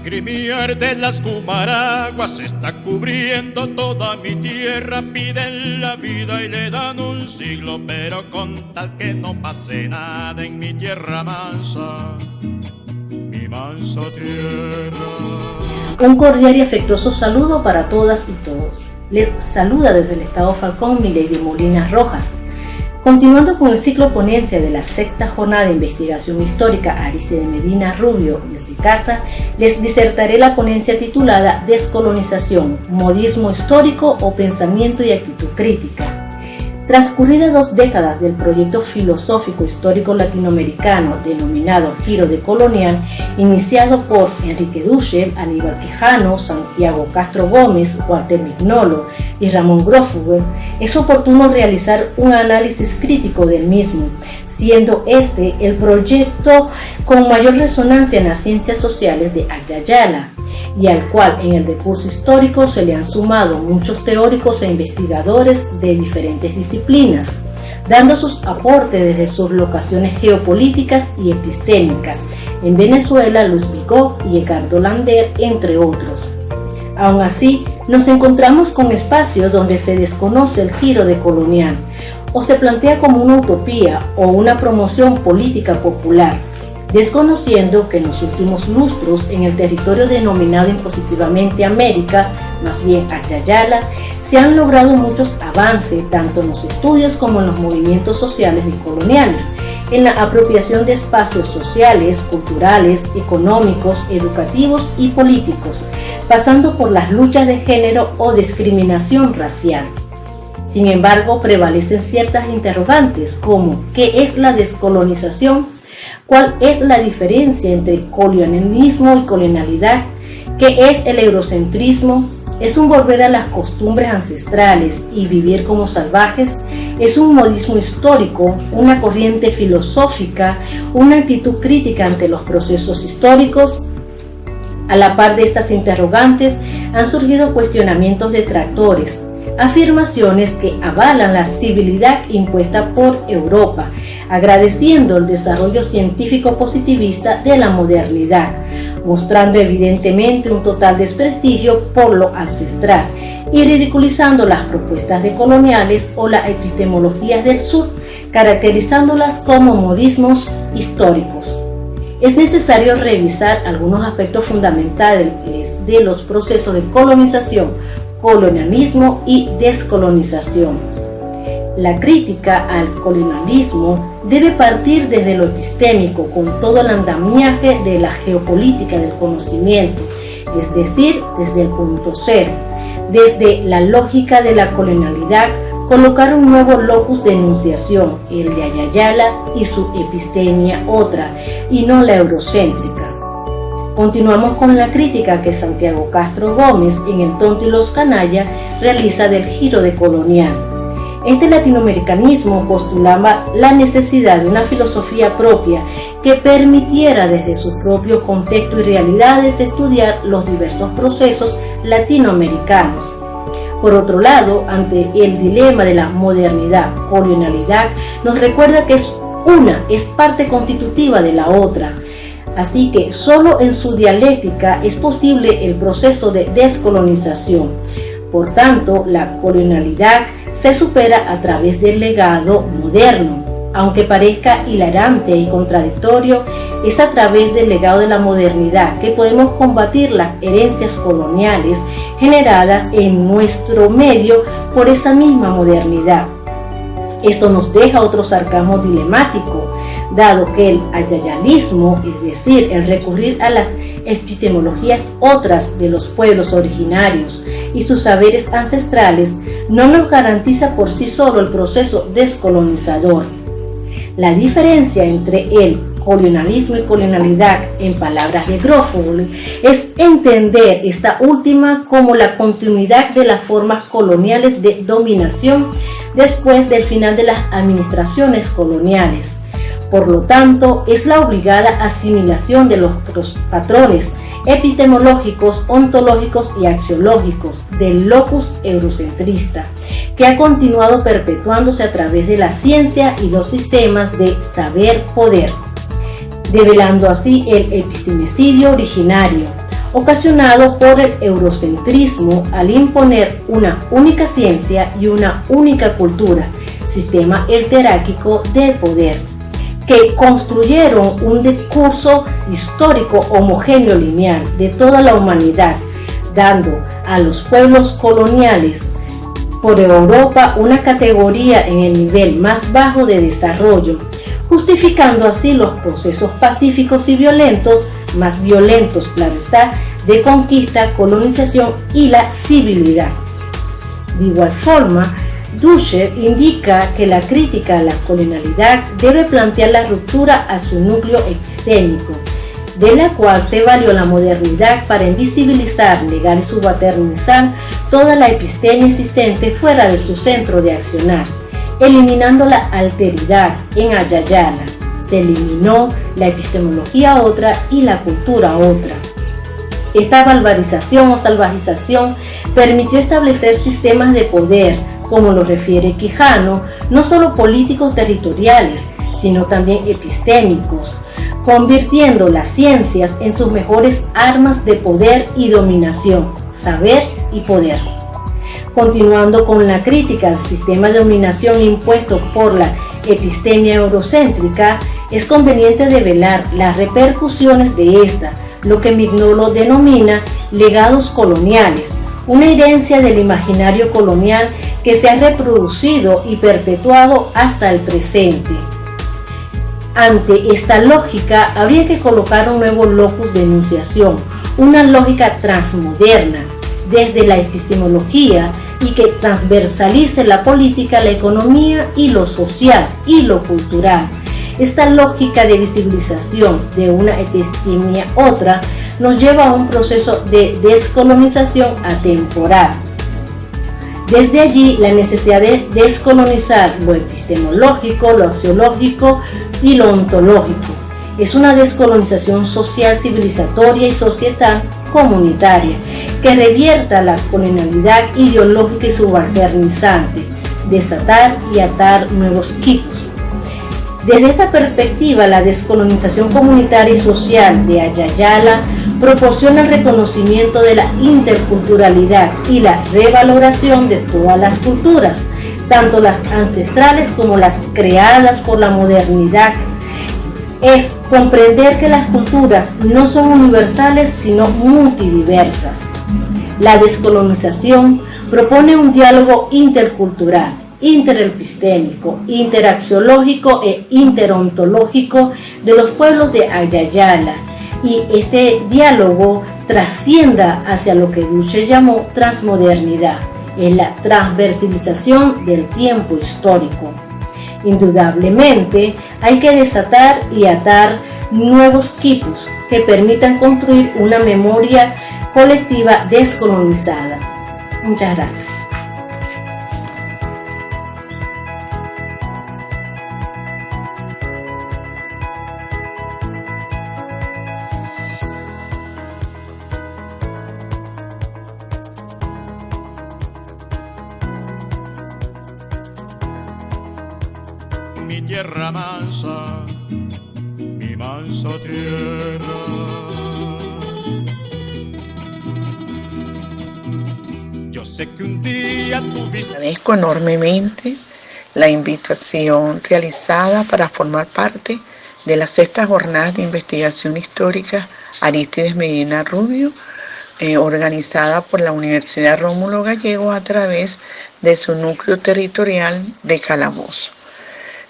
lagrimiar de las cumaraguas está cubriendo toda mi tierra. Piden la vida y le dan un siglo, pero con tal que no pase nada en mi tierra mansa, mi mansa tierra. Un cordial y afectuoso saludo para todas y todos. Les saluda desde el Estado Falcón Milady Molina Rojas. Continuando con el ciclo ponencia de la sexta jornada de investigación histórica Aristide Medina Rubio desde casa, les disertaré la ponencia titulada Descolonización, modismo histórico o pensamiento y actitud crítica. Transcurridas 2 décadas del proyecto filosófico histórico latinoamericano denominado Giro Decolonial, iniciado por Enrique Dussel, Aníbal Quijano, Santiago Castro Gómez, Walter Mignolo y Ramón Groffuger, es oportuno realizar un análisis crítico del mismo, siendo este el proyecto con mayor resonancia en las ciencias sociales de Ayayala, y al cual en el decurso histórico se le han sumado muchos teóricos e investigadores de diferentes disciplinas, dando sus aportes desde sus locaciones geopolíticas y epistémicas, en Venezuela Luis Vigot y Edgardo Lander, entre otros. Aún así, nos encontramos con espacios donde se desconoce el giro decolonial, o se plantea como una utopía o una promoción política popular, desconociendo que en los últimos lustros en el territorio denominado impositivamente América, más bien Ayayala, se han logrado muchos avances tanto en los estudios como en los movimientos sociales decoloniales, en la apropiación de espacios sociales, culturales, económicos, educativos y políticos, pasando por las luchas de género o discriminación racial. Sin embargo, prevalecen ciertas interrogantes como ¿qué es la descolonización? ¿Cuál es la diferencia entre colonialismo y colonialidad? ¿Qué es el eurocentrismo? ¿Es un volver a las costumbres ancestrales y vivir como salvajes? ¿Es un modismo histórico, una corriente filosófica, una actitud crítica ante los procesos históricos? A la par de estas interrogantes han surgido cuestionamientos detractores, afirmaciones que avalan la civilidad impuesta por Europa, agradeciendo el desarrollo científico positivista de la modernidad, mostrando evidentemente un total desprestigio por lo ancestral y ridiculizando las propuestas decoloniales o las epistemologías del sur, caracterizándolas como modismos históricos. Es necesario revisar algunos aspectos fundamentales de los procesos de colonización, colonialismo y descolonización. La crítica al colonialismo debe partir desde lo epistémico, con todo el andamiaje de la geopolítica del conocimiento, es decir, desde el punto cero. Desde la lógica de la colonialidad, colocar un nuevo locus de enunciación, el de Ayayala, y su epistemia otra, y no la eurocéntrica. Continuamos con la crítica que Santiago Castro Gómez en El tonto y los canallas realiza del giro decolonial. Este latinoamericanismo postulaba la necesidad de una filosofía propia que permitiera desde sus propios contextos y realidades estudiar los diversos procesos latinoamericanos. Por otro lado, ante el dilema de la modernidad-colonialidad, nos recuerda que es parte constitutiva de la otra. Así que solo en su dialéctica es posible el proceso de descolonización. Por tanto, la colonialidad se supera a través del legado moderno. Aunque parezca hilarante y contradictorio, es a través del legado de la modernidad que podemos combatir las herencias coloniales generadas en nuestro medio por esa misma modernidad. Esto nos deja otro sarcasmo dilemático, dado que el ayayalismo, es decir, el recurrir a las epistemologías otras de los pueblos originarios y sus saberes ancestrales, no nos garantiza por sí solo el proceso descolonizador. La diferencia entre el colonialismo y colonialidad, en palabras de Groffuger, es entender esta última como la continuidad de las formas coloniales de dominación después del final de las administraciones coloniales. Por lo tanto, es la obligada asimilación de los patrones epistemológicos, ontológicos y axiológicos del locus eurocentrista, que ha continuado perpetuándose a través de la ciencia y los sistemas de saber-poder, develando así el epistemicidio originario, ocasionado por el eurocentrismo al imponer una única ciencia y una única cultura, sistema heteráquico de poder, que construyeron un discurso histórico homogéneo lineal de toda la humanidad, dando a los pueblos coloniales por Europa una categoría en el nivel más bajo de desarrollo, justificando así los procesos pacíficos y violentos, más violentos, claro está, de conquista, colonización y la civilidad. De igual forma, Duscher indica que la crítica a la colonialidad debe plantear la ruptura a su núcleo epistémico, de la cual se valió la modernidad para invisibilizar, negar y subalternizar toda la epistemia existente fuera de su centro de accionar, eliminando la alteridad en Ayayala. Se eliminó la epistemología otra y la cultura otra. Esta barbarización o salvajización permitió establecer sistemas de poder, como lo refiere Quijano, no solo políticos territoriales, sino también epistémicos, convirtiendo las ciencias en sus mejores armas de poder y dominación, saber y poder. Continuando con la crítica al sistema de dominación impuesto por la epistemia eurocéntrica, es conveniente develar las repercusiones de esta, lo que Mignolo denomina legados coloniales, una herencia del imaginario colonial que se ha reproducido y perpetuado hasta el presente. Ante esta lógica habría que colocar un nuevo locus de enunciación, una lógica transmoderna, desde la epistemología y que transversalice la política, la economía y lo social y lo cultural. Esta lógica de visibilización de una epistemia otra nos lleva a un proceso de descolonización atemporal. Desde allí, la necesidad de descolonizar lo epistemológico, lo axiológico y lo ontológico. Es una descolonización social, civilizatoria y societal comunitaria que revierta la colonialidad ideológica y subalternizante, desatar y atar nuevos quipos. Desde esta perspectiva, la descolonización comunitaria y social de Ayayala proporciona el reconocimiento de la interculturalidad y la revaloración de todas las culturas, tanto las ancestrales como las creadas por la modernidad. Es comprender que las culturas no son universales sino multidiversas. La descolonización propone un diálogo intercultural, interepistémico, interaxiológico e interontológico de los pueblos de Ayayala, y este diálogo trascienda hacia lo que Duscher llamó transmodernidad, en la transversalización del tiempo histórico. Indudablemente hay que desatar y atar nuevos quipos que permitan construir una memoria colectiva descolonizada. Muchas gracias. Mi tierra mansa, mi mansa tierra. Yo sé que un día tuviste... Agradezco enormemente la invitación realizada para formar parte de la sexta jornada de investigación histórica Arístides Medina Rubio, organizada por la Universidad Rómulo Gallegos a través de su núcleo territorial de Calabozo.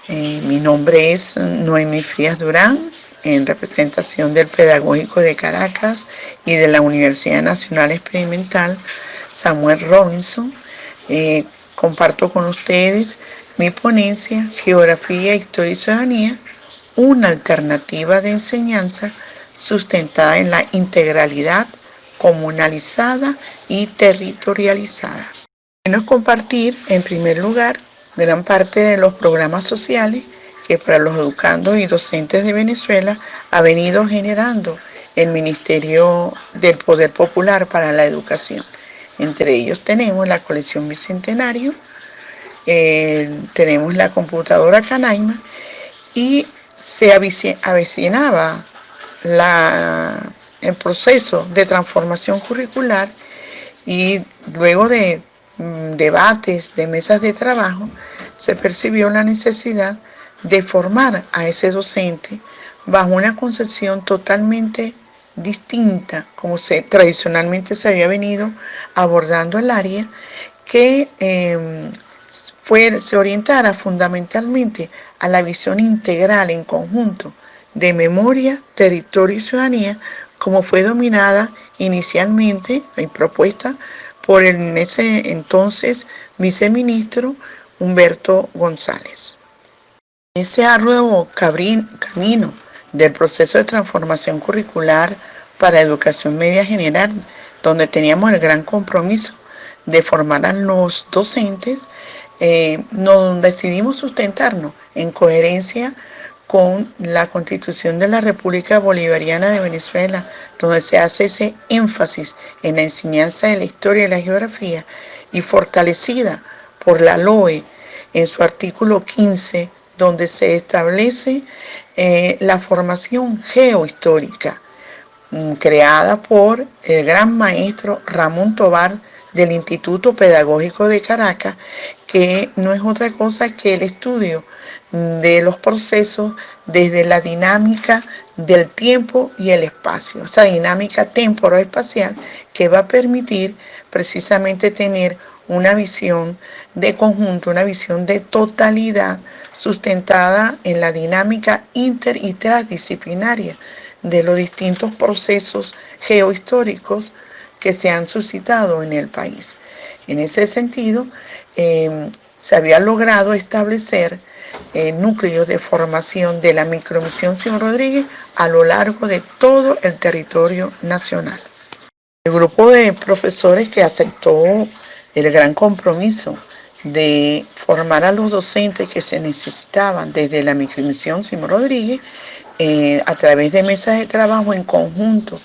Mi nombre es Noemí Frías Durán, en representación del Pedagógico de Caracas y de la Universidad Nacional Experimental Samuel Robinson. Comparto con ustedes mi ponencia Geografía, Historia y Ciudadanía, una alternativa de enseñanza sustentada en la integralidad comunalizada y territorializada. Bueno, compartir en primer lugar gran parte de los programas sociales que para los educandos y docentes de Venezuela ha venido generando el Ministerio del Poder Popular para la Educación. Entre ellos tenemos la colección Bicentenario, tenemos la computadora Canaima y se avecinaba la el proceso de transformación curricular y luego de debates, de mesas de trabajo, se percibió la necesidad de formar a ese docente bajo una concepción totalmente distinta, como tradicionalmente se había venido abordando el área, que se orientara fundamentalmente a la visión integral en conjunto de memoria, territorio y ciudadanía, como fue dominada inicialmente y propuesta por el en ese entonces viceministro Humberto González. Ese arduo camino del proceso de transformación curricular para educación media general, donde teníamos el gran compromiso de formar a los docentes, nos decidimos sustentarnos en coherencia con la Constitución de la República Bolivariana de Venezuela, donde se hace ese énfasis en la enseñanza de la historia y la geografía, y fortalecida por la LOE en su artículo 15, donde se establece la formación geohistórica, creada por el gran maestro Ramón Tobar del Instituto Pedagógico de Caracas, que no es otra cosa que el estudio de los procesos desde la dinámica del tiempo y el espacio, esa dinámica temporoespacial que va a permitir precisamente tener una visión de conjunto, una visión de totalidad sustentada en la dinámica inter y transdisciplinaria de los distintos procesos geohistóricos que se han suscitado en el país. En ese sentido, se había logrado establecer núcleos de formación de la micromisión Simón Rodríguez a lo largo de todo el territorio nacional. El grupo de profesores que aceptó el gran compromiso de formar a los docentes que se necesitaban desde la micromisión Simón Rodríguez, a través de mesas de trabajo en conjunto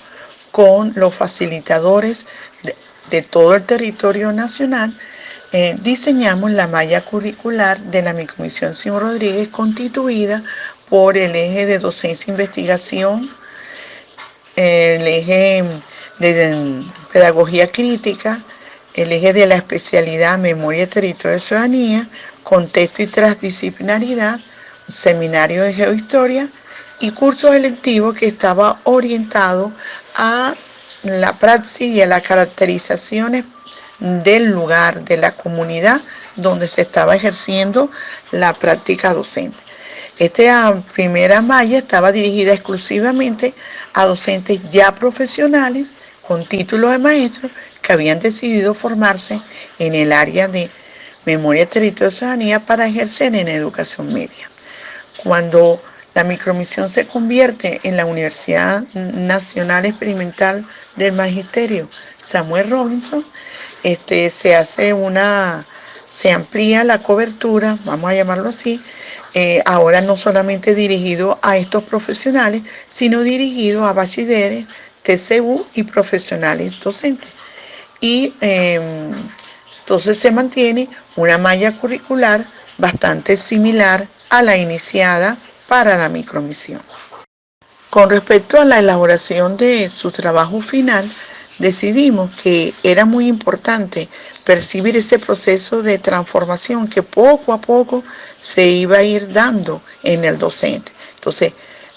con los facilitadores de todo el territorio nacional, diseñamos la malla curricular de la micromisión Simón Rodríguez, constituida por el eje de docencia e investigación, el eje de pedagogía crítica, el eje de la especialidad memoria, territorio y ciudadanía, contexto y transdisciplinaridad, un seminario de geohistoria y cursos electivos que estaba orientado a la praxis y a las caracterizaciones del lugar, de la comunidad donde se estaba ejerciendo la práctica docente. Esta primera malla estaba dirigida exclusivamente a docentes ya profesionales con títulos de maestro que habían decidido formarse en el área de memoria, territorio y ciudadanía para ejercer en educación media. Cuando la micromisión se convierte en la Universidad Nacional Experimental del Magisterio Samuel Robinson, se amplía la cobertura, vamos a llamarlo así, ahora no solamente dirigido a estos profesionales, sino dirigido a bachilleres, TCU y profesionales docentes. Y entonces se mantiene una malla curricular bastante similar a la iniciada para la micromisión. Con respecto a la elaboración de su trabajo final, decidimos que era muy importante percibir ese proceso de transformación que poco a poco se iba a ir dando en el docente. Entonces,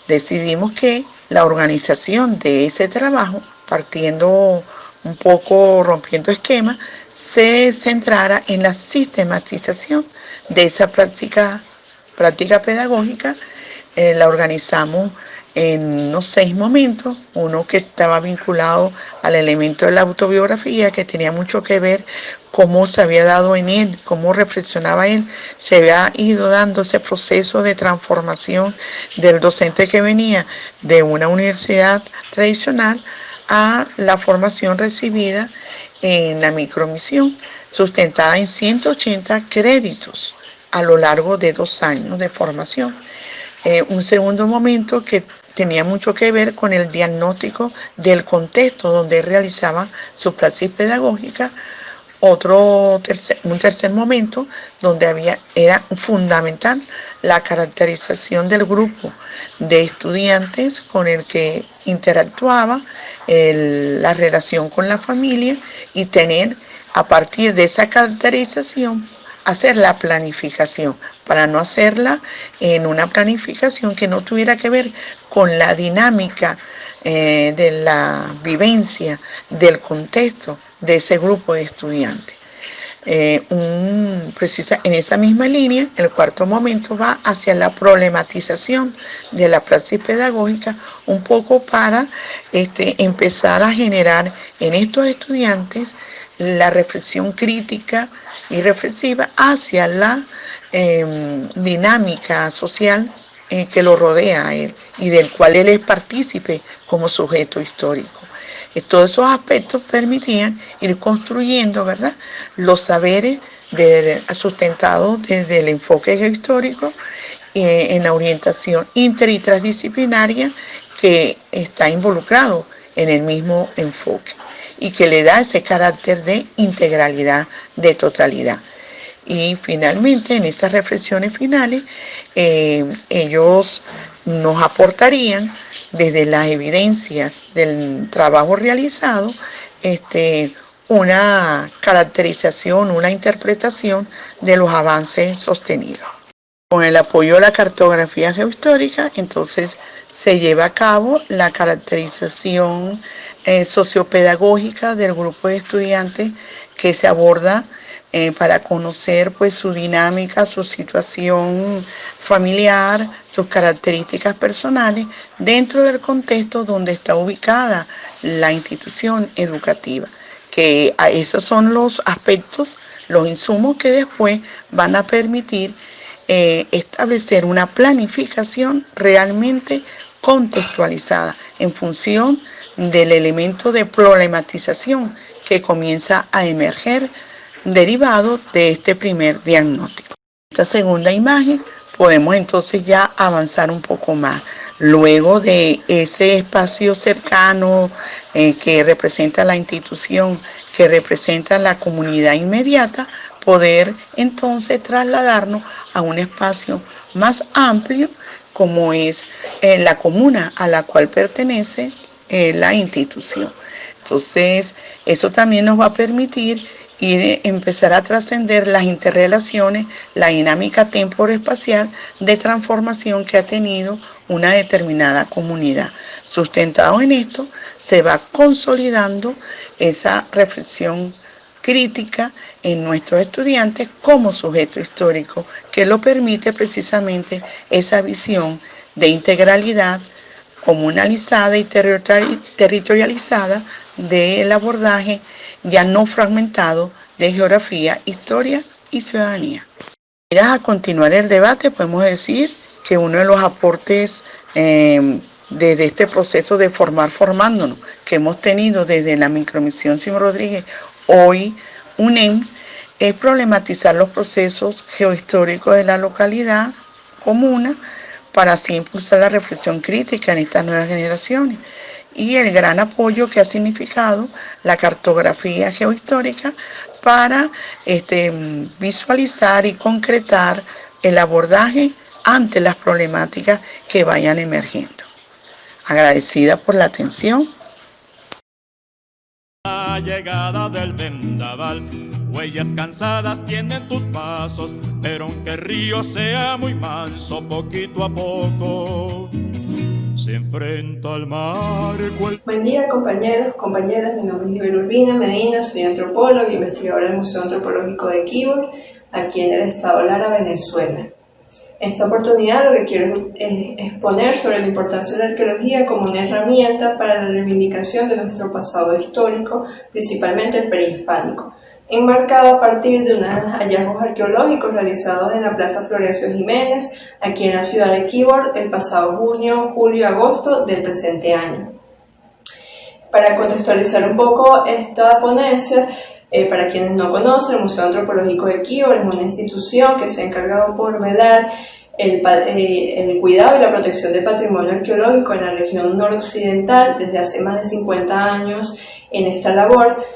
decidimos que la organización de ese trabajo, partiendo un poco, rompiendo esquemas, se centrara en la sistematización de esa práctica pedagógica. La organizamos en unos 6 momentos, uno que estaba vinculado al elemento de la autobiografía, que tenía mucho que ver cómo se había dado en él, cómo reflexionaba él, se había ido dando ese proceso de transformación del docente que venía de una universidad tradicional a la formación recibida en la micromisión, sustentada en 180 créditos a lo largo de 2 años de formación. Un segundo momento que tenía mucho que ver con el diagnóstico del contexto donde realizaba su praxis pedagógica, un tercer momento donde era fundamental la caracterización del grupo de estudiantes con el que interactuaba, la relación con la familia, y tener, a partir de esa caracterización, hacer la planificación, para no hacerla en una planificación que no tuviera que ver con la dinámica de la vivencia, del contexto de ese grupo de estudiantes. En esa misma línea, el cuarto momento va hacia la problematización de la praxis pedagógica, un poco para empezar a generar en estos estudiantes la reflexión crítica y reflexiva hacia la dinámica social que lo rodea a él y del cual él es partícipe como sujeto histórico. Todos esos aspectos permitían ir construyendo, ¿verdad?, los saberes sustentados desde el enfoque geohistórico en la orientación inter y transdisciplinaria que está involucrado en el mismo enfoque y que le da ese carácter de integralidad, de totalidad. Y finalmente, en esas reflexiones finales, ellos nos aportarían, desde las evidencias del trabajo realizado, una caracterización, una interpretación de los avances sostenidos. Con el apoyo de la cartografía geohistórica, entonces se lleva a cabo la caracterización sociopedagógica del grupo de estudiantes que se aborda para conocer pues su dinámica, su situación familiar, sus características personales dentro del contexto donde está ubicada la institución educativa, que esos son los aspectos, los insumos que después van a permitir establecer una planificación realmente contextualizada en función del elemento de problematización que comienza a emerger derivado de este primer diagnóstico. Esta segunda imagen podemos entonces ya avanzar un poco más. Luego de ese espacio cercano que representa la institución, que representa la comunidad inmediata, poder entonces trasladarnos a un espacio más amplio como es la comuna a la cual pertenece la institución. Entonces, eso también nos va a permitir empezar a trascender las interrelaciones, la dinámica temporoespacial de transformación que ha tenido una determinada comunidad. Sustentado en esto, se va consolidando esa reflexión crítica en nuestros estudiantes como sujeto histórico, que lo permite precisamente esa visión de integralidad comunalizada y territorializada del abordaje ya no fragmentado de geografía, historia y ciudadanía. A continuar el debate, podemos decir que uno de los aportes desde este proceso de formándonos que hemos tenido desde la micromisión Simón Rodríguez, hoy UNEM, es problematizar los procesos geohistóricos de la localidad comuna para así impulsar la reflexión crítica en estas nuevas generaciones, y el gran apoyo que ha significado la cartografía geohistórica para visualizar y concretar el abordaje ante las problemáticas que vayan emergiendo. Agradecida por la atención. La llegada del vendaval, huellas cansadas tienen tus pasos, pero aunque el río sea muy manso, poquito a poco se enfrenta al mar. Buen día, compañeros, compañeras. Mi nombre es Ibel Urbina Medina, soy antropóloga e investigadora del Museo Antropológico de Quibor, aquí en el estado Lara, Venezuela. En esta oportunidad lo que quiero es exponer sobre la importancia de la arqueología como una herramienta para la reivindicación de nuestro pasado histórico, principalmente el prehispánico, enmarcado a partir de unos hallazgos arqueológicos realizados en la Plaza Florencio Jiménez, aquí en la ciudad de Quibor, el pasado junio, julio y agosto del presente año. Para contextualizar un poco esta ponencia, para quienes no conocen, el Museo Antropológico de Quibor es una institución que se ha encargado por velar el cuidado y la protección del patrimonio arqueológico en la región noroccidental desde hace más de 50 años en esta labor.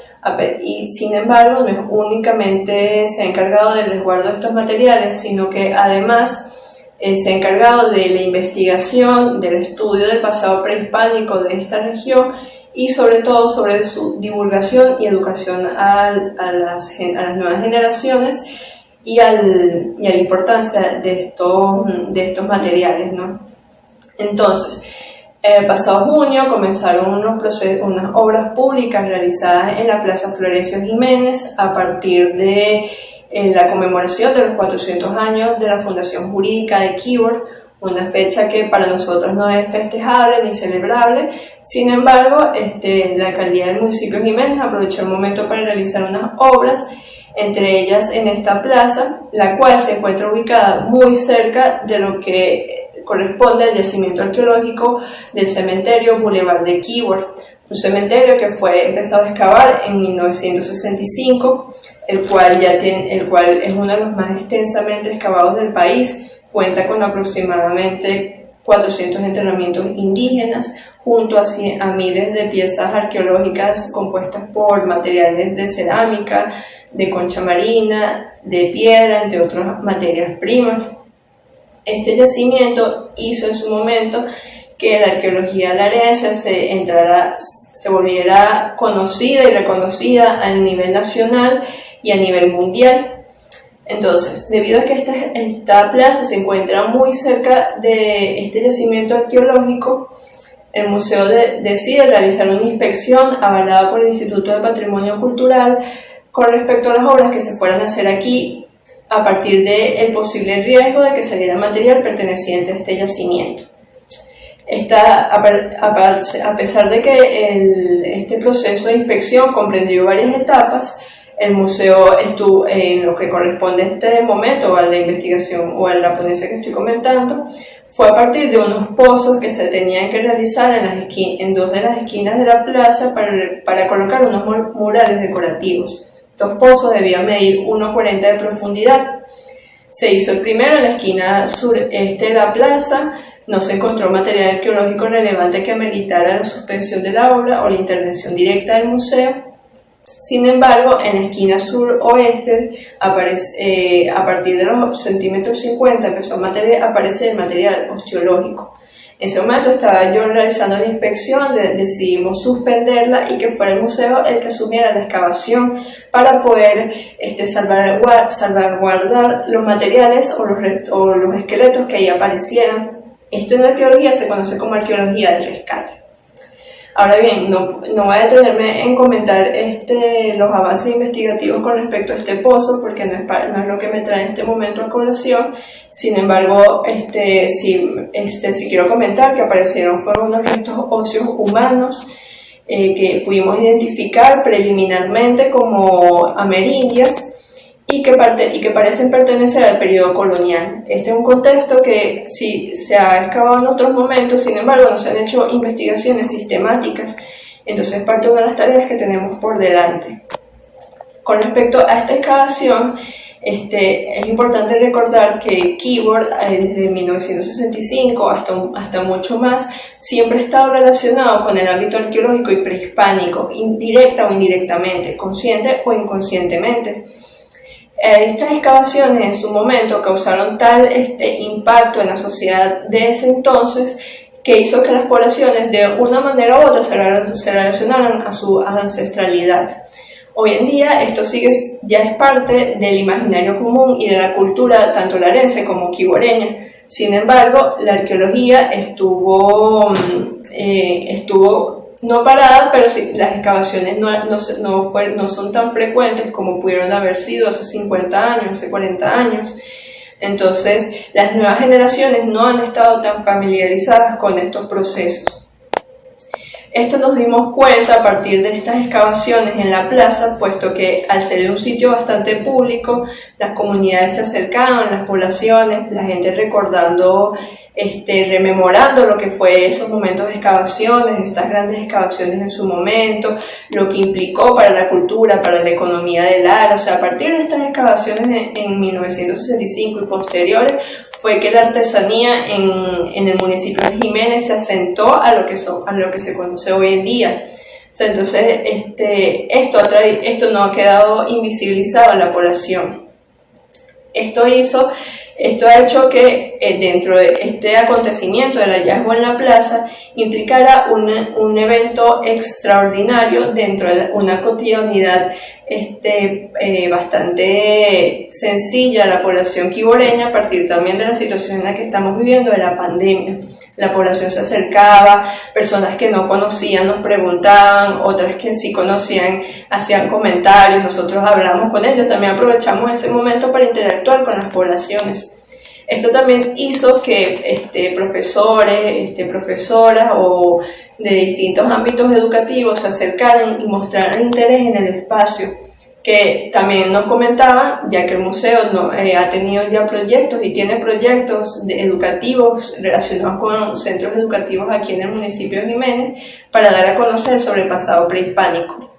Y sin embargo, no es únicamente se ha encargado del resguardo de estos materiales, sino que además se ha encargado de la investigación, del estudio del pasado prehispánico de esta región y sobre todo sobre su divulgación y educación a las nuevas generaciones y a la importancia de estos materiales, ¿no? Entonces, pasado junio comenzaron unas obras públicas realizadas en la Plaza Florencio Jiménez a partir de la conmemoración de los 400 años de la Fundación Jurídica de Quíbor, una fecha que para nosotros no es festejable ni celebrable. Sin embargo, la alcaldía del municipio de Jiménez aprovechó el momento para realizar unas obras, entre ellas en esta plaza, la cual se encuentra ubicada muy cerca de lo que corresponde al yacimiento arqueológico del cementerio Boulevard de Quíbor, un cementerio que fue empezado a excavar en 1965, el cual es uno de los más extensamente excavados del país. Cuenta con aproximadamente 400 enterramientos indígenas, junto a miles de piezas arqueológicas compuestas por materiales de cerámica, de concha marina, de piedra, entre otras materias primas. Este yacimiento hizo en su momento que la arqueología larense se volviera conocida y reconocida a nivel nacional y a nivel mundial. Entonces, debido a que esta plaza se encuentra muy cerca de este yacimiento arqueológico, el museo decide realizar una inspección avalada por el Instituto de Patrimonio Cultural con respecto a las obras que se fueran a hacer aquí a partir del posible riesgo de que saliera material perteneciente a este yacimiento. A pesar de que este proceso de inspección comprendió varias etapas, el museo estuvo, en lo que corresponde a este momento, a la investigación o a la ponencia que estoy comentando, fue a partir de unos pozos que se tenían que realizar en dos de las esquinas de la plaza para colocar unos murales decorativos. Estos pozos debían medir 1,40 de profundidad. Se hizo el primero en la esquina sureste de la plaza. No se encontró material arqueológico relevante que ameritara la suspensión de la obra o la intervención directa del museo. Sin embargo, en la esquina suroeste, a partir de los centímetros 50, empezó a aparecer material osteológico. En ese momento estaba yo realizando la inspección, decidimos suspenderla y que fuera el museo el que asumiera la excavación para poder salvaguardar los materiales o los esqueletos que ahí aparecieran. Esto en la arqueología se conoce como arqueología del rescate. Ahora bien, no voy a detenerme en comentar los avances investigativos con respecto a este pozo, porque no es lo que me trae en este momento a colación. Sin embargo, sí quiero comentar que fueron unos restos óseos humanos que pudimos identificar preliminarmente como amerindias y que parecen pertenecer al periodo colonial. Este es un contexto que sí se ha excavado en otros momentos, sin embargo no se han hecho investigaciones sistemáticas, entonces parte de una de las tareas que tenemos por delante. Con respecto a esta excavación, es importante recordar que Quíbor, desde 1965 hasta mucho más, siempre ha estado relacionado con el ámbito arqueológico y prehispánico, directa o indirectamente, consciente o inconscientemente. Estas excavaciones en su momento causaron tal impacto en la sociedad de ese entonces que hizo que las poblaciones de una manera u otra se relacionaran a su ancestralidad. Hoy en día esto ya es parte del imaginario común y de la cultura tanto larense como quiboreña. Sin embargo, la arqueología estuvo no parada, pero sí, las excavaciones no son tan frecuentes como pudieron haber sido hace 50 años, hace 40 años. Entonces, las nuevas generaciones no han estado tan familiarizadas con estos procesos. Esto nos dimos cuenta a partir de estas excavaciones en la plaza, puesto que al ser un sitio bastante público, las comunidades se acercaban, las poblaciones, la gente recordando, rememorando lo que fue esos momentos de excavaciones, estas grandes excavaciones en su momento, lo que implicó para la cultura, para la economía del Lara. O sea, a partir de estas excavaciones en 1965 y posteriores, fue que la artesanía en el municipio de Jiménez se asentó a lo que se conoce hoy en día. Entonces, esto no ha quedado invisibilizado a la población. Esto ha hecho que dentro de este acontecimiento del hallazgo en la plaza implicara un evento extraordinario dentro de una cotidianidad bastante sencilla a la población quiboreña, a partir también de la situación en la que estamos viviendo de la pandemia. La población se acercaba, personas que no conocían nos preguntaban, otras que sí conocían hacían comentarios, nosotros hablamos con ellos, también aprovechamos ese momento para interactuar con las poblaciones. Esto también hizo que profesores, profesoras o de distintos ámbitos educativos se acercaran y mostraran interés en el espacio, que también nos comentaban, ya que el museo ha tenido ya proyectos y tiene proyectos educativos relacionados con centros educativos aquí en el municipio de Jiménez para dar a conocer sobre el pasado prehispánico.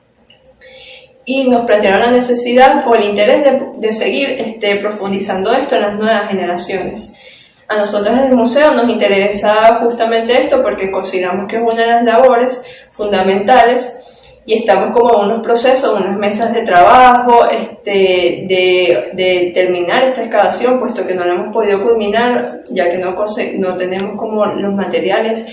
Y nos plantearon la necesidad o el interés de seguir profundizando esto en las nuevas generaciones. A nosotros en el museo nos interesa justamente esto porque consideramos que es una de las labores fundamentales y estamos como en unos procesos, unas mesas de trabajo de terminar esta excavación, puesto que no la hemos podido culminar, ya que no tenemos como los materiales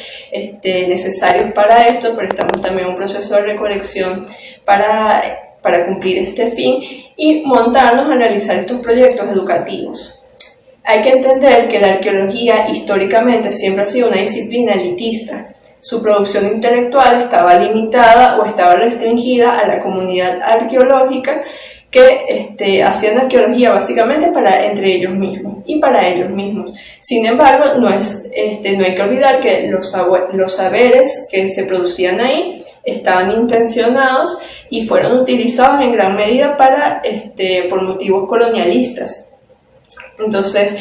necesarios para esto, pero estamos también en un proceso de recolección para cumplir este fin y montarnos a realizar estos proyectos educativos. Hay que entender que la arqueología históricamente siempre ha sido una disciplina elitista. Su producción intelectual estaba limitada o estaba restringida a la comunidad arqueológica que hacían arqueología básicamente entre ellos mismos y para ellos mismos. Sin embargo, no hay que olvidar que los saberes que se producían ahí estaban intencionados y fueron utilizados en gran medida por motivos colonialistas. Entonces,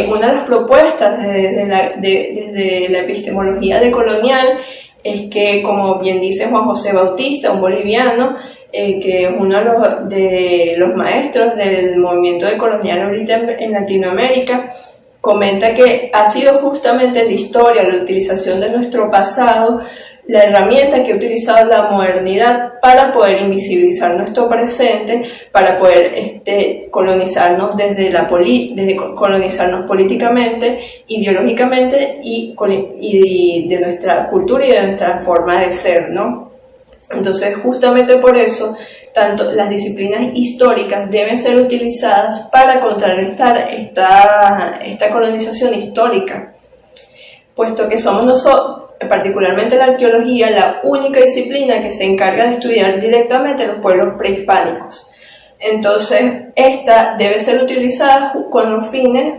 una de las propuestas desde la epistemología decolonial es que, como bien dice Juan José Bautista, un boliviano, que es uno de los maestros del movimiento decolonial ahorita en Latinoamérica, comenta que ha sido justamente la historia, la utilización de nuestro pasado, la herramienta que ha utilizado la modernidad para poder invisibilizar nuestro presente, para poder colonizarnos colonizarnos políticamente, ideológicamente y de nuestra cultura y de nuestra forma de ser, ¿no? Entonces, justamente por eso, tanto las disciplinas históricas deben ser utilizadas para contrarrestar esta colonización histórica, puesto que somos nosotros, particularmente la arqueología, la única disciplina que se encarga de estudiar directamente los pueblos prehispánicos. Entonces, esta debe ser utilizada con unos fines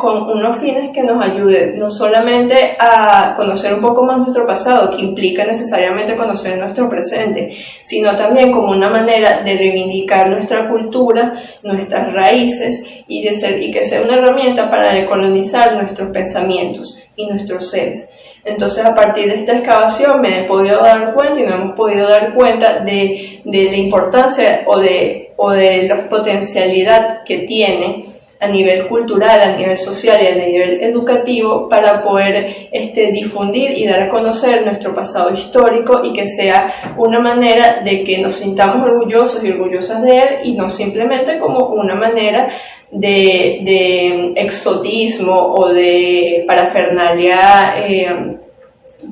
que nos ayuden no solamente a conocer un poco más nuestro pasado, que implica necesariamente conocer nuestro presente, sino también como una manera de reivindicar nuestra cultura, nuestras raíces y que sea una herramienta para decolonizar nuestros pensamientos y nuestros seres. Entonces, a partir de esta excavación me he podido dar cuenta y nos hemos podido dar cuenta de la importancia o de la potencialidad que tiene a nivel cultural, a nivel social y a nivel educativo para poder difundir y dar a conocer nuestro pasado histórico y que sea una manera de que nos sintamos orgullosos y orgullosas de él y no simplemente como una manera de exotismo o de parafernalia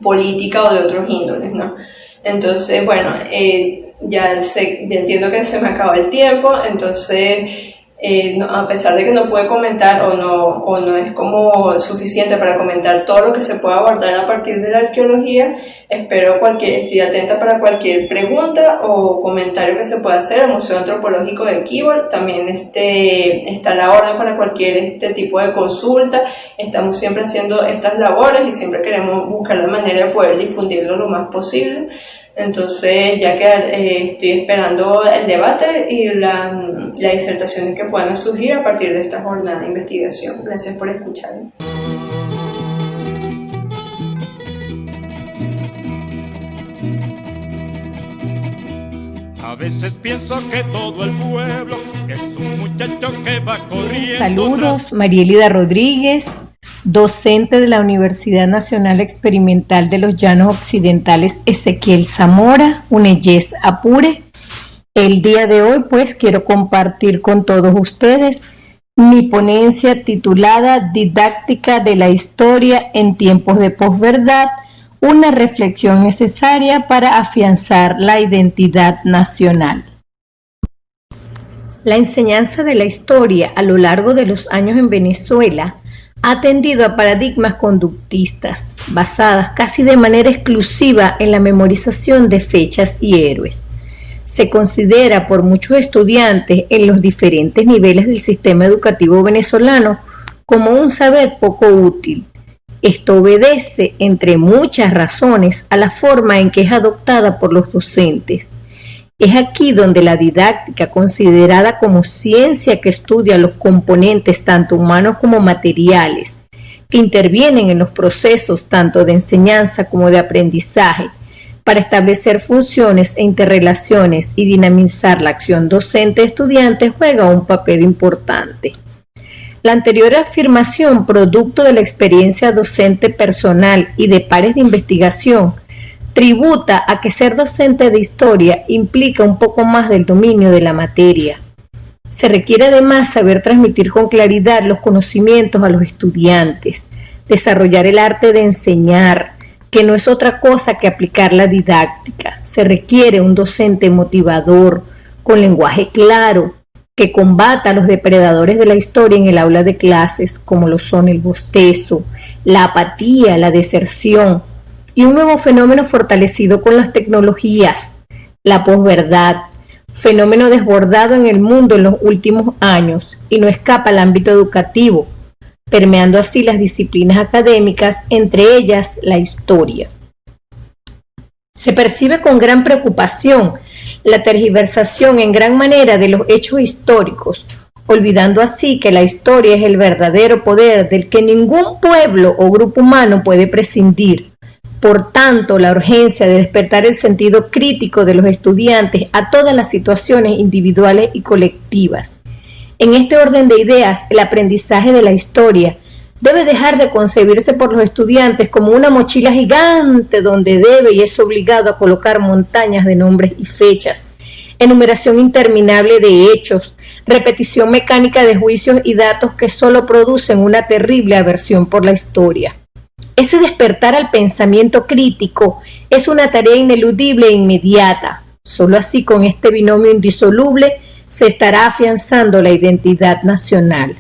política o de otros índoles, ¿no? Entonces, bueno, ya entiendo que se me acaba el tiempo, entonces a pesar de que no pude comentar o no es como suficiente para comentar todo lo que se puede abordar a partir de la arqueología, estoy atenta para cualquier pregunta o comentario que se pueda hacer al Museo Antropológico de Quíbor. También está a la orden para cualquier tipo de consulta. Estamos siempre haciendo estas labores y siempre queremos buscar la manera de poder difundirlo lo más posible. Entonces, ya que estoy esperando el debate y las disertaciones que puedan surgir a partir de esta jornada de investigación. Gracias por escucharme. A veces pienso que todo el pueblo es un muchacho que va corriendo. Saludos, Marielida Rodríguez. docente de la Universidad Nacional Experimental de los Llanos Occidentales Ezequiel Zamora, UNEYES Apure. El día de hoy pues quiero compartir con todos ustedes mi ponencia titulada Didáctica de la Historia en tiempos de posverdad, una reflexión necesaria para afianzar la identidad nacional. La enseñanza de la historia a lo largo de los años en Venezuela ha tendido a paradigmas conductistas, basadas casi de manera exclusiva en la memorización de fechas y héroes. Se considera por muchos estudiantes en los diferentes niveles del sistema educativo venezolano como un saber poco útil. Esto obedece, entre muchas razones, a la forma en que es adoptada por los docentes. Es aquí donde la didáctica, considerada como ciencia que estudia los componentes tanto humanos como materiales, que intervienen en los procesos tanto de enseñanza como de aprendizaje, para establecer funciones e interrelaciones y dinamizar la acción docente-estudiante, juega un papel importante. La anterior afirmación, producto de la experiencia docente personal y de pares de investigación, tributa a que ser docente de historia implica un poco más del dominio de la materia. Se requiere además saber transmitir con claridad los conocimientos a los estudiantes, desarrollar el arte de enseñar, que no es otra cosa que aplicar la didáctica. Se requiere un docente motivador, con lenguaje claro, que combata a los depredadores de la historia en el aula de clases, como lo son el bostezo, la apatía, la deserción, y un nuevo fenómeno fortalecido con las tecnologías, la posverdad, fenómeno desbordado en el mundo en los últimos años y no escapa al ámbito educativo, permeando así las disciplinas académicas, entre ellas la historia. Se percibe con gran preocupación la tergiversación en gran manera de los hechos históricos, olvidando así que la historia es el verdadero poder del que ningún pueblo o grupo humano puede prescindir. Por tanto, la urgencia de despertar el sentido crítico de los estudiantes a todas las situaciones individuales y colectivas. En este orden de ideas, el aprendizaje de la historia debe dejar de concebirse por los estudiantes como una mochila gigante donde debe y es obligado a colocar montañas de nombres y fechas, enumeración interminable de hechos, repetición mecánica de juicios y datos que solo producen una terrible aversión por la historia. Ese despertar al pensamiento crítico es una tarea ineludible e inmediata. Solo así, con este binomio indisoluble, se estará afianzando la identidad nacional.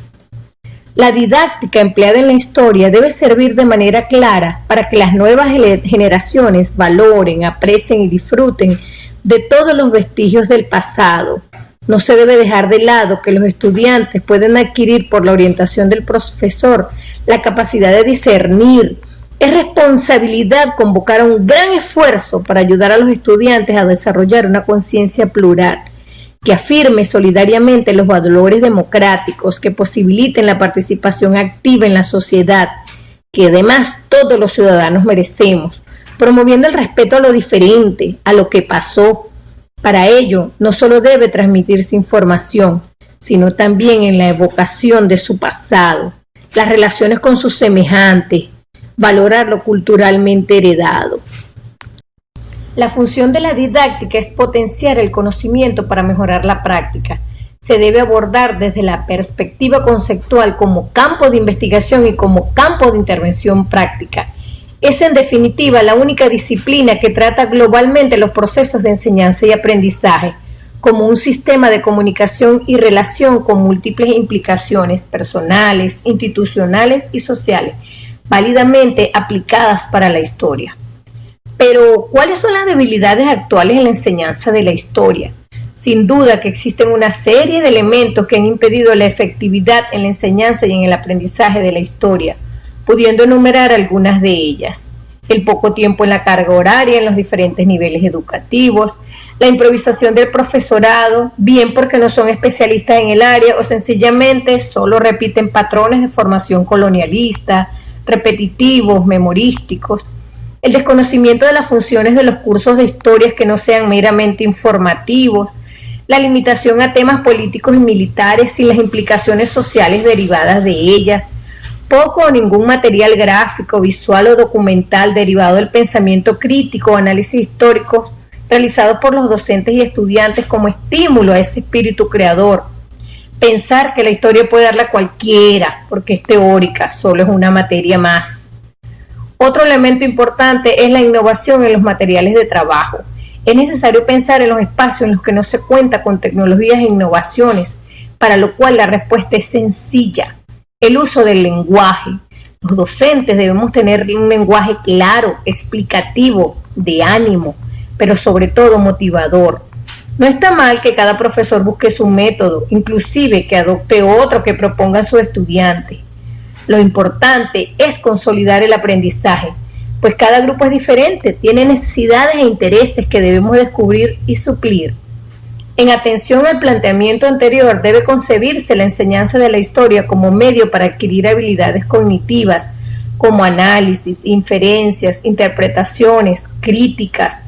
La didáctica empleada en la historia debe servir de manera clara para que las nuevas generaciones valoren, aprecien y disfruten de todos los vestigios del pasado. No se debe dejar de lado que los estudiantes pueden adquirir por la orientación del profesor la capacidad de discernir. Es responsabilidad convocar a un gran esfuerzo para ayudar a los estudiantes a desarrollar una conciencia plural, que afirme solidariamente los valores democráticos, que posibiliten la participación activa en la sociedad, que además todos los ciudadanos merecemos, promoviendo el respeto a lo diferente, a lo que pasó. Para ello, no solo debe transmitirse información, sino también en la evocación de su pasado, las relaciones con sus semejantes, valorar lo culturalmente heredado. La función de la didáctica es potenciar el conocimiento para mejorar la práctica. Se debe abordar desde la perspectiva conceptual como campo de investigación y como campo de intervención práctica. Es en definitiva la única disciplina que trata globalmente los procesos de enseñanza y aprendizaje como un sistema de comunicación y relación con múltiples implicaciones personales, institucionales y sociales, válidamente aplicadas para la historia. Pero, ¿cuáles son las debilidades actuales en la enseñanza de la historia? Sin duda que existen una serie de elementos que han impedido la efectividad en la enseñanza y en el aprendizaje de la historia, pudiendo enumerar algunas de ellas. El poco tiempo en la carga horaria en los diferentes niveles educativos, la improvisación del profesorado, bien porque no son especialistas en el área o sencillamente solo repiten patrones de formación colonialista, repetitivos, memorísticos, el desconocimiento de las funciones de los cursos de historias que no sean meramente informativos, la limitación a temas políticos y militares sin las implicaciones sociales derivadas de ellas, Poco o ningún material gráfico, visual o documental derivado del pensamiento crítico o análisis histórico realizado por los docentes y estudiantes como estímulo a ese espíritu creador. Pensar que la historia puede darla a cualquiera porque es teórica, solo es una materia más. Otro elemento importante es la innovación en los materiales de trabajo. Es necesario pensar en los espacios en los que no se cuenta con tecnologías e innovaciones, para lo cual la respuesta es sencilla: el uso del lenguaje. Los docentes debemos tener un lenguaje claro, explicativo, de ánimo, pero sobre todo motivador. No está mal que cada profesor busque su método, inclusive que adopte otro que proponga a su estudiante. Lo importante es consolidar el aprendizaje, pues cada grupo es diferente, tiene necesidades e intereses que debemos descubrir y suplir. En atención al planteamiento anterior, debe concebirse la enseñanza de la historia como medio para adquirir habilidades cognitivas, como análisis, inferencias, interpretaciones, críticas,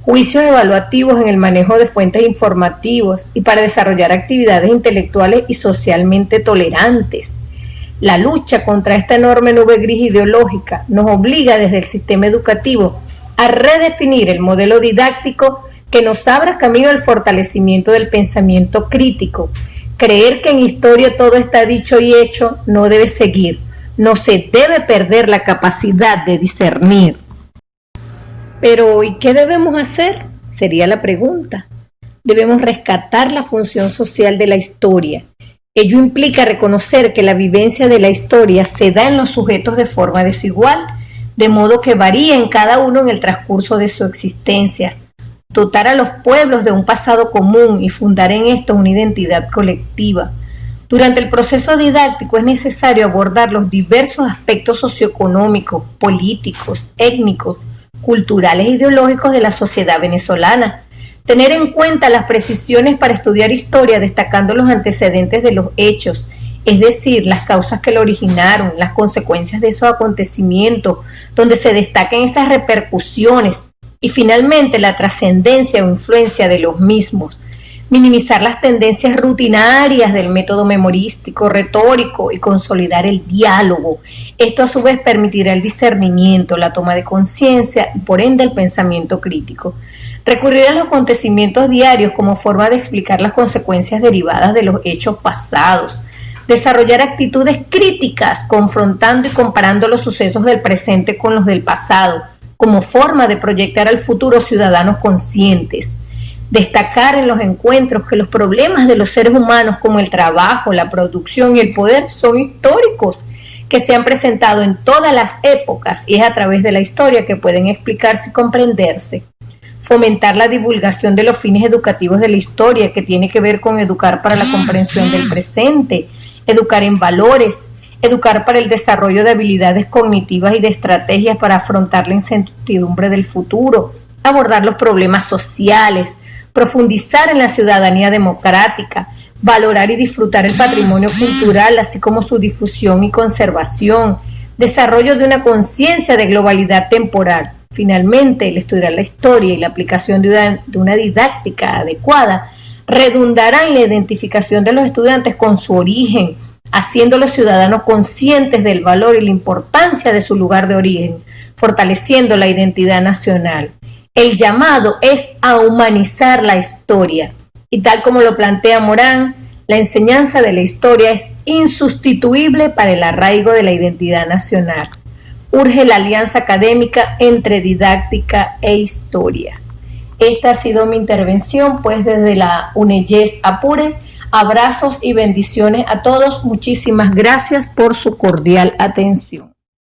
juicios evaluativos en el manejo de fuentes informativas y para desarrollar actividades intelectuales y socialmente tolerantes. La lucha contra esta enorme nube gris ideológica nos obliga desde el sistema educativo a redefinir el modelo didáctico que nos abra camino al fortalecimiento del pensamiento crítico. Creer que en historia todo está dicho y hecho no debe seguir. No se debe perder la capacidad de discernir. Pero, ¿y qué debemos hacer? Sería la pregunta. Debemos rescatar la función social de la historia. Ello implica reconocer que la vivencia de la historia se da en los sujetos de forma desigual, de modo que varía en cada uno en el transcurso de su existencia. Dotar a los pueblos de un pasado común y fundar en esto una identidad colectiva. Durante el proceso didáctico es necesario abordar los diversos aspectos socioeconómicos, políticos, étnicos, culturales e ideológicos de la sociedad venezolana. Tener en cuenta las precisiones para estudiar historia, destacando los antecedentes de los hechos, es decir, las causas que lo originaron, las consecuencias de esos acontecimientos, donde se destaquen esas repercusiones, y finalmente la trascendencia o influencia de los mismos. Minimizar las tendencias rutinarias del método memorístico, retórico y consolidar el diálogo. Esto a su vez permitirá el discernimiento, la toma de conciencia y por ende el pensamiento crítico. Recurrir a los acontecimientos diarios como forma de explicar las consecuencias derivadas de los hechos pasados. Desarrollar actitudes críticas, confrontando y comparando los sucesos del presente con los del pasado, como forma de proyectar al futuro ciudadanos conscientes. Destacar en los encuentros que los problemas de los seres humanos como el trabajo, la producción y el poder son históricos, que se han presentado en todas las épocas y es a través de la historia que pueden explicarse y comprenderse. Fomentar la divulgación de los fines educativos de la historia, que tiene que ver con educar para la comprensión del presente, educar en valores, educar para el desarrollo de habilidades cognitivas y de estrategias para afrontar la incertidumbre del futuro, abordar los problemas sociales, profundizar en la ciudadanía democrática, valorar y disfrutar el patrimonio cultural, así como su difusión y conservación, desarrollo de una conciencia de globalidad temporal. Finalmente, el estudiar la historia y la aplicación de una didáctica adecuada redundará en la identificación de los estudiantes con su origen, haciéndolos ciudadanos conscientes del valor y la importancia de su lugar de origen, fortaleciendo la identidad nacional. El llamado es a humanizar la historia, y tal como lo plantea Morán, la enseñanza de la historia es insustituible para el arraigo de la identidad nacional. Urge la alianza académica entre didáctica e historia. Esta ha sido mi intervención, pues desde la UNEYES Apure. Abrazos y bendiciones a todos. Muchísimas gracias por su cordial atención.